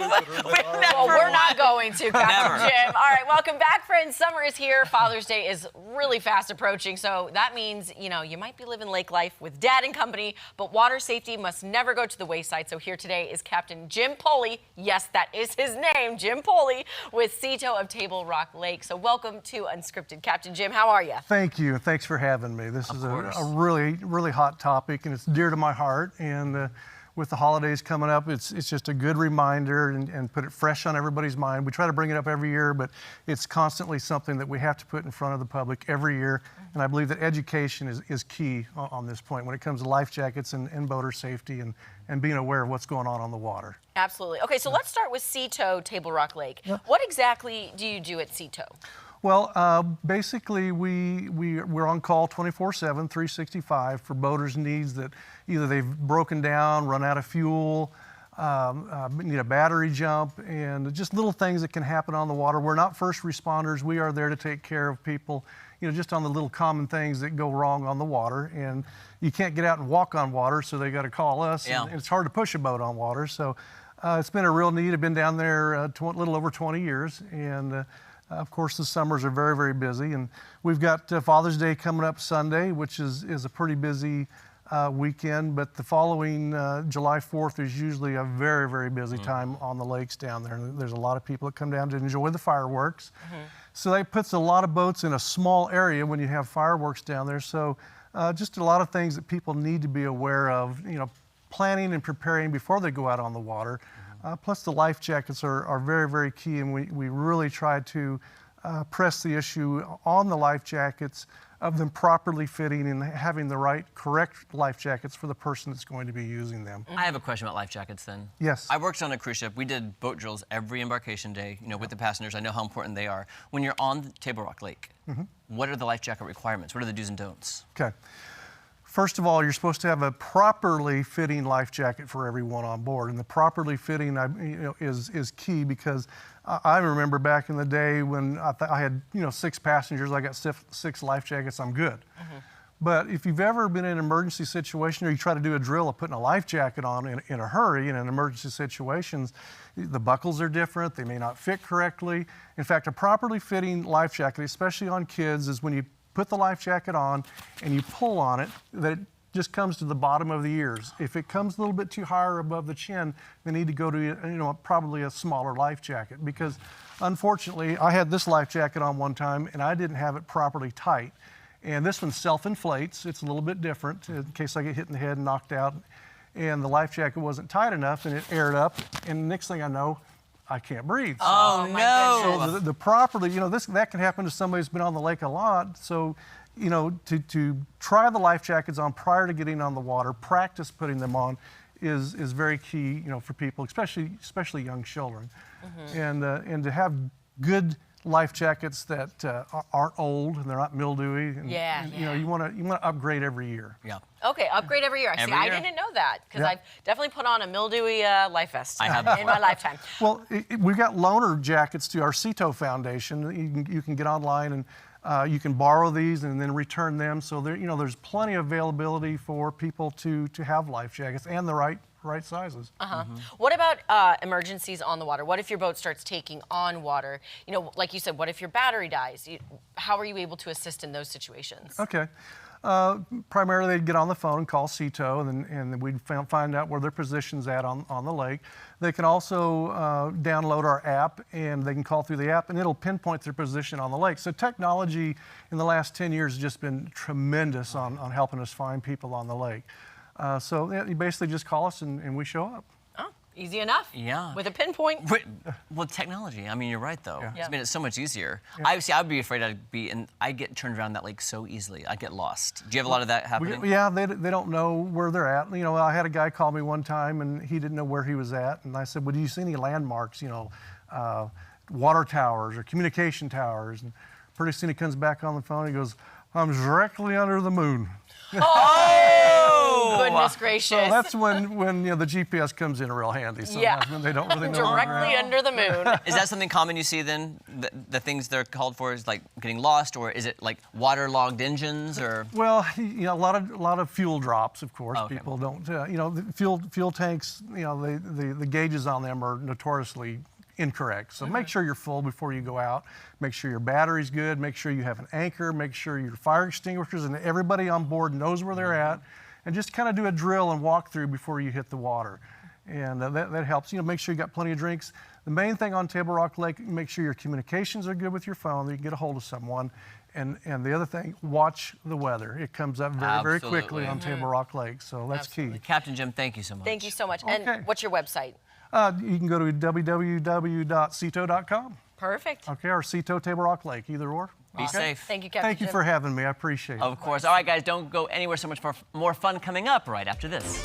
Well, we're not going to, Captain Jim. All right, welcome back, friends. Summer is here. Father's Day is really fast approaching, so that means, you know, you might be living lake life with Dad and company, but water safety must never go to the wayside. So here today is Captain Jim Pulley. Yes, that is his name, Jim Pulley, with CETO of Table Rock Lake. So welcome to Unscripted. Captain Jim, how are you? Thank you. Thanks for having me. This is a really hot topic, and it's dear to my heart. And with the holidays coming up, it's just a good reminder and put it fresh on everybody's mind. We try to bring it up every year, but it's constantly something that we have to put in front of the public every year. And I believe that education is key on this point when it comes to life jackets and boater safety and being aware of what's going on the water. Absolutely. Okay, so let's start with CETO Table Rock Lake. Yeah. What exactly do you do at CETO? Well, basically, we're on call 24/7, 365 for boaters' needs that either they've broken down, run out of fuel, need a battery jump, and just little things that can happen on the water. We're not first responders. We are there to take care of people, you know, just on the little common things that go wrong on the water. And you can't get out and walk on water, so they got to call us. Yeah. And it's hard to push a boat on water. So it's been a real need. I've been down there a little over 20 years, and of course, the summers are very busy, and we've got Father's Day coming up Sunday, which is a pretty busy weekend, but the following July 4th is usually a very busy time on the lakes down there, and there's a lot of people that come down to enjoy the fireworks. So that puts a lot of boats in a small area when you have fireworks down there, so just a lot of things that people need to be aware of, you know, planning and preparing before they go out on the water. Plus the life jackets are very key, and we really try to press the issue on the life jackets of them properly fitting and having the correct life jackets for the person that's going to be using them. I have a question about life jackets then. Yes. I worked on a cruise ship. We did boat drills every embarkation day, you know, with the passengers. I know how important they are. When you're on Table Rock Lake, what are the life jacket requirements? What are the do's and don'ts? Okay. First of all, you're supposed to have a properly fitting life jacket for everyone on board, and the properly fitting, is key, because I remember back in the day when I had 6 passengers, I got 6 life jackets, I'm good. But if you've ever been in an emergency situation, or you try to do a drill of putting a life jacket on in a hurry in an emergency situations, the buckles are different, they may not fit correctly. In fact, a properly fitting life jacket, especially on kids, is when you put the life jacket on and you pull on it, that it just comes to the bottom of the ears. If it comes a little bit too high or above the chin, they need to go to probably a smaller life jacket, because unfortunately I had this life jacket on one time and I didn't have it properly tight. And this one self-inflates. It's a little bit different in case I get hit in the head and knocked out. And the life jacket wasn't tight enough and it aired up, and the next thing I know, I can't breathe. Oh, no. So the properly, that can happen to somebody who's been on the lake a lot. So, to try the life jackets on prior to getting on the water, practice putting them on is very key, for people, especially young children. And to have good life jackets that aren't old and they're not mildewy. And, you want to upgrade every year. Yeah. Okay, upgrade every year. I didn't know that, because I've definitely put on a mildewy life vest in my lifetime. Well, we've got loaner jackets to our CETO Foundation. You can get online and you can borrow these and then return them. So there's plenty of availability for people to have life jackets and the right sizes. What about emergencies on the water? What if your boat starts taking on water? Like you said, what if your battery dies? How are you able to assist in those situations? Okay. Primarily, they'd get on the phone and call CETO, and then we'd find out where their position's at on the lake. They can also download our app, and they can call through the app, and it'll pinpoint their position on the lake. So technology in the last 10 years has just been tremendous on helping us find people on the lake. So you basically just call us and we show up. Oh, easy enough. Yeah. With a pinpoint. Well, technology, I mean, you're right, though. Yeah. It's made it so much easier. Yeah. I'd be afraid I get turned around that lake so easily. I get lost. Do you have a lot of that happening? Yeah, they don't know where they're at. I had a guy call me one time and he didn't know where he was at. And I said, well, do you see any landmarks, water towers or communication towers? And pretty soon he comes back on the phone and he goes, I'm directly under the moon. Oh! Goodness gracious. So that's when the GPS comes in real handy sometimes when they don't really know. Directly under the moon. Is that something common you see then? The things they're called for is like getting lost, or is it like waterlogged engines, or? Well, a lot of fuel drops, of course. Okay. People don't, the fuel tanks, the gauges on them are notoriously incorrect. So make sure you're full before you go out. Make sure your battery's good. Make sure you have an anchor. Make sure your fire extinguishers and everybody on board knows where they're at. And just kind of do a drill and walk through before you hit the water. And that helps. Make sure you got plenty of drinks. The main thing on Table Rock Lake, make sure your communications are good with your phone, that you can get a hold of someone. And the other thing, watch the weather. It comes up very quickly on Table Rock Lake, so that's key. Captain Jim, thank you so much. Thank you so much. Okay. And what's your website? You can go to www.cito.com. Perfect. Okay, or Cito Table Rock Lake, either or. Be safe. Thank you, Captain Thank you Jim. for having me. I appreciate it. Of course. All right, guys, don't go anywhere. So much more fun coming up right after this.